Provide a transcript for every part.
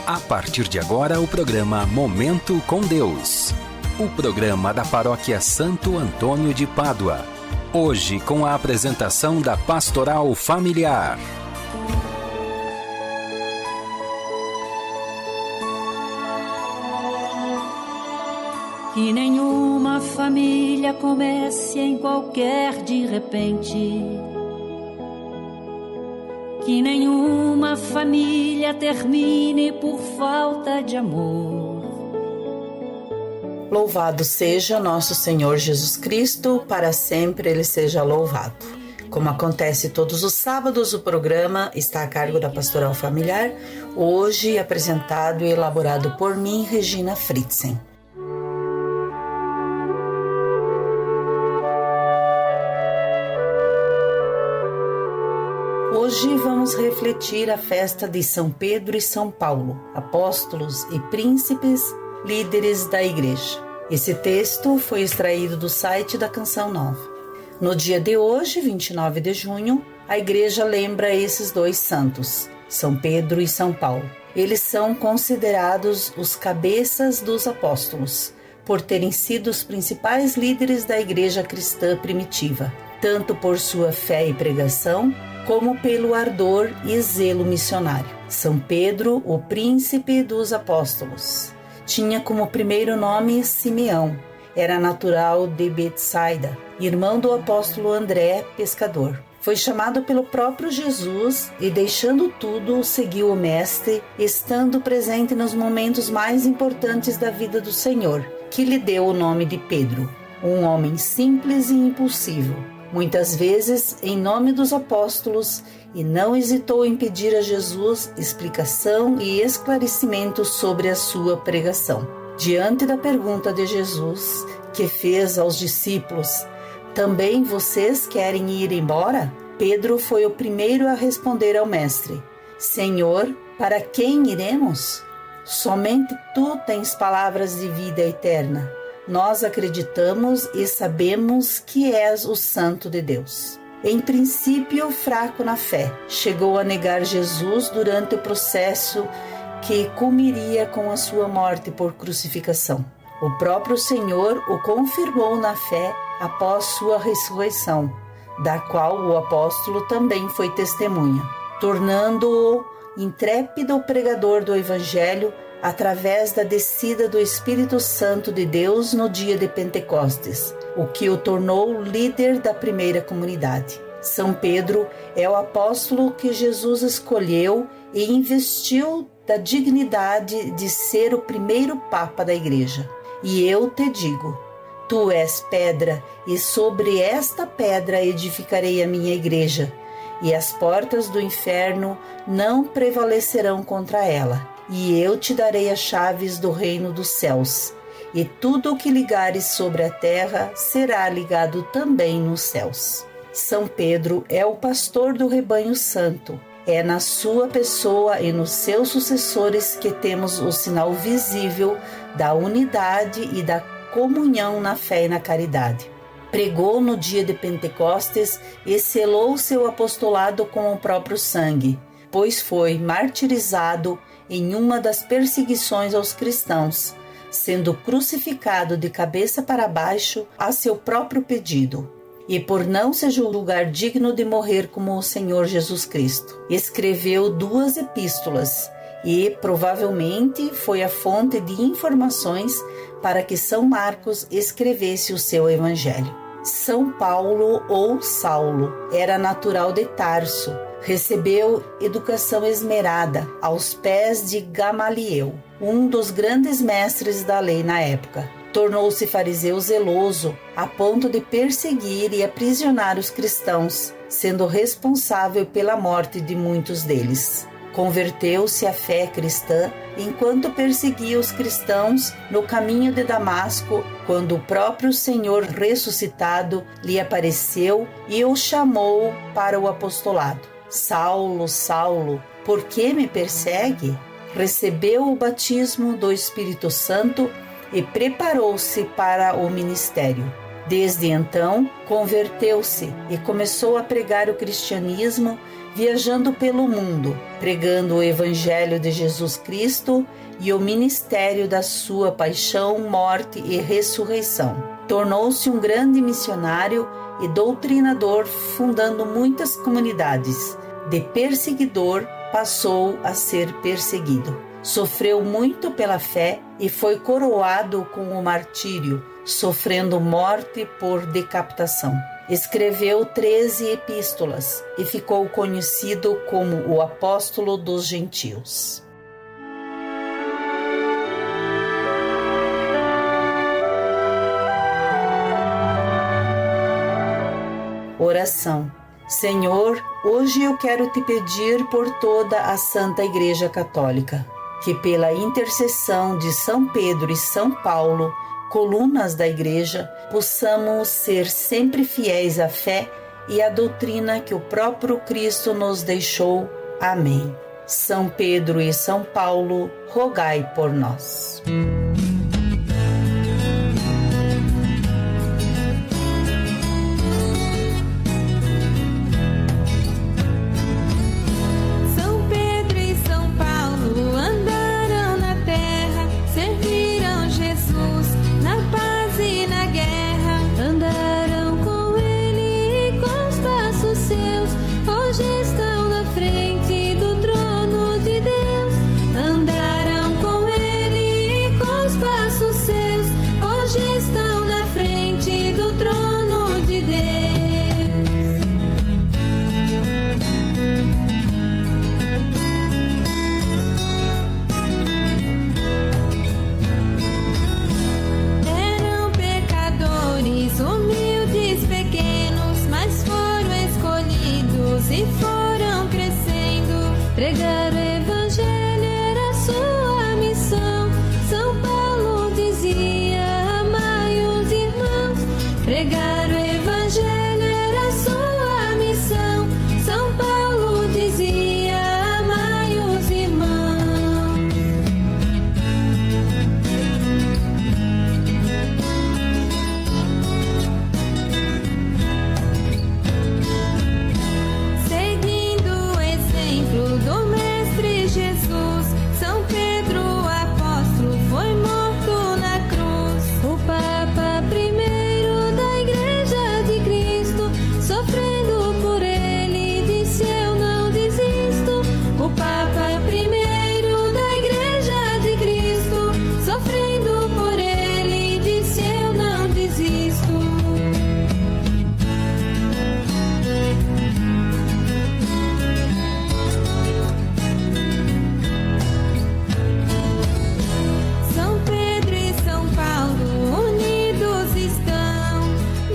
A partir de agora, o programa Momento com Deus. O programa da Paróquia Santo Antônio de Pádua. Hoje, com a apresentação da Pastoral Familiar. Que nenhuma família comece em qualquer de repente. Que nenhuma família termine por falta de amor. Louvado seja nosso Senhor Jesus Cristo, para sempre Ele seja louvado. Como acontece todos os sábados, o programa está a cargo da Pastoral Familiar, hoje apresentado e elaborado por mim, Regina Fritzen. Hoje vamos refletir a festa de São Pedro e São Paulo, apóstolos e príncipes, líderes da Igreja. Esse texto foi extraído do site da Canção Nova. No dia de hoje, 29 de junho, a Igreja lembra esses dois santos, São Pedro e São Paulo. Eles são considerados os cabeças dos apóstolos, por terem sido os principais líderes da Igreja cristã primitiva, tanto por sua fé e pregação, como pelo ardor e zelo missionário. São Pedro, o príncipe dos apóstolos, tinha como primeiro nome Simeão, era natural de Betsaida, irmão do apóstolo André, pescador. Foi chamado pelo próprio Jesus e, deixando tudo, seguiu o Mestre, estando presente nos momentos mais importantes da vida do Senhor, que lhe deu o nome de Pedro, um homem simples e impulsivo, muitas vezes em nome dos apóstolos, e não hesitou em pedir a Jesus explicação e esclarecimento sobre a sua pregação. Diante da pergunta de Jesus, que fez aos discípulos: "Também vocês querem ir embora?", Pedro foi o primeiro a responder ao Mestre: "Senhor, para quem iremos? Somente tu tens palavras de vida eterna. Nós acreditamos e sabemos que és o Santo de Deus." Em princípio, fraco na fé, chegou a negar Jesus durante o processo que culminaria com a sua morte por crucificação. O próprio Senhor o confirmou na fé após sua ressurreição, da qual o apóstolo também foi testemunha, tornando-o intrépido pregador do Evangelho através da descida do Espírito Santo de Deus no dia de Pentecostes, o que o tornou líder da primeira comunidade. São Pedro é o apóstolo que Jesus escolheu e investiu da dignidade de ser o primeiro Papa da Igreja. E eu te digo: tu és pedra, e sobre esta pedra edificarei a minha Igreja, e as portas do inferno não prevalecerão contra ela. E eu te darei as chaves do reino dos céus, e tudo o que ligares sobre a terra será ligado também nos céus. São Pedro é o pastor do rebanho santo. É na sua pessoa e nos seus sucessores que temos o sinal visível da unidade e da comunhão na fé e na caridade. Pregou no dia de Pentecostes e selou seu apostolado com o próprio sangue, pois foi martirizado em uma das perseguições aos cristãos, sendo crucificado de cabeça para baixo a seu próprio pedido, e por não se julgar digno de morrer como o Senhor Jesus Cristo. Escreveu 2 epístolas e provavelmente foi a fonte de informações para que São Marcos escrevesse o seu Evangelho. São Paulo, ou Saulo, era natural de Tarso. Recebeu educação esmerada aos pés de Gamaliel, um dos grandes mestres da lei na época. Tornou-se fariseu zeloso, a ponto de perseguir e aprisionar os cristãos, sendo responsável pela morte de muitos deles. Converteu-se à fé cristã enquanto perseguia os cristãos no caminho de Damasco, quando o próprio Senhor ressuscitado lhe apareceu e o chamou para o apostolado. "Saulo, Saulo, por que me persegue?" Recebeu o batismo do Espírito Santo e preparou-se para o ministério. Desde então, converteu-se e começou a pregar o cristianismo, viajando pelo mundo, pregando o Evangelho de Jesus Cristo e o ministério da sua paixão, morte e ressurreição. Tornou-se um grande missionário e doutrinador, fundando muitas comunidades. De perseguidor, passou a ser perseguido. Sofreu muito pela fé e foi coroado com o martírio, sofrendo morte por decapitação. Escreveu 13 epístolas e ficou conhecido como o apóstolo dos gentios. Oração. Senhor, hoje eu quero te pedir por toda a Santa Igreja Católica, que pela intercessão de São Pedro e São Paulo, colunas da Igreja, possamos ser sempre fiéis à fé e à doutrina que o próprio Cristo nos deixou. Amém. São Pedro e São Paulo, rogai por nós. Pregar o Evangelho era sua missão. São Paulo dizia: amai os irmãos. Pregar o Evangelho era sua missão. São Paulo dizia: amai os irmãos. Seguindo o exemplo do Mestre Jesus, São Pedro apóstolo foi morto na cruz. O Papa primeiro da Igreja de Cristo, sofrendo por ele, disse: eu não desisto. O Papa primeiro da Igreja de Cristo, sofrendo por ele, disse: eu não desisto. São Pedro e São Paulo unidos estão.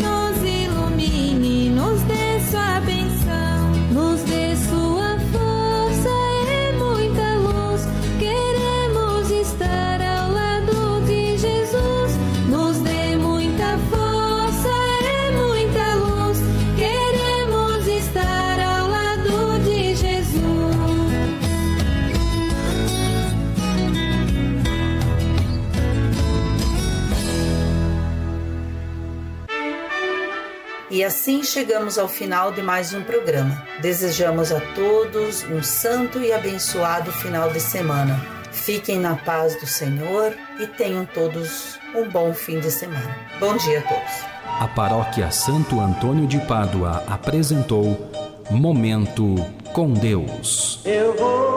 Nos ilumine, nos dê sua benção, nos dê sua força e muita luz. Queremos estar ao lado de Jesus. Nos dê muita força e muita luz. Queremos estar ao lado de Jesus. E assim chegamos ao final de mais um programa. Desejamos a todos um santo e abençoado final de semana. Fiquem na paz do Senhor e tenham todos um bom fim de semana. Bom dia a todos. A Paróquia Santo Antônio de Pádua apresentou Momento com Deus. Eu vou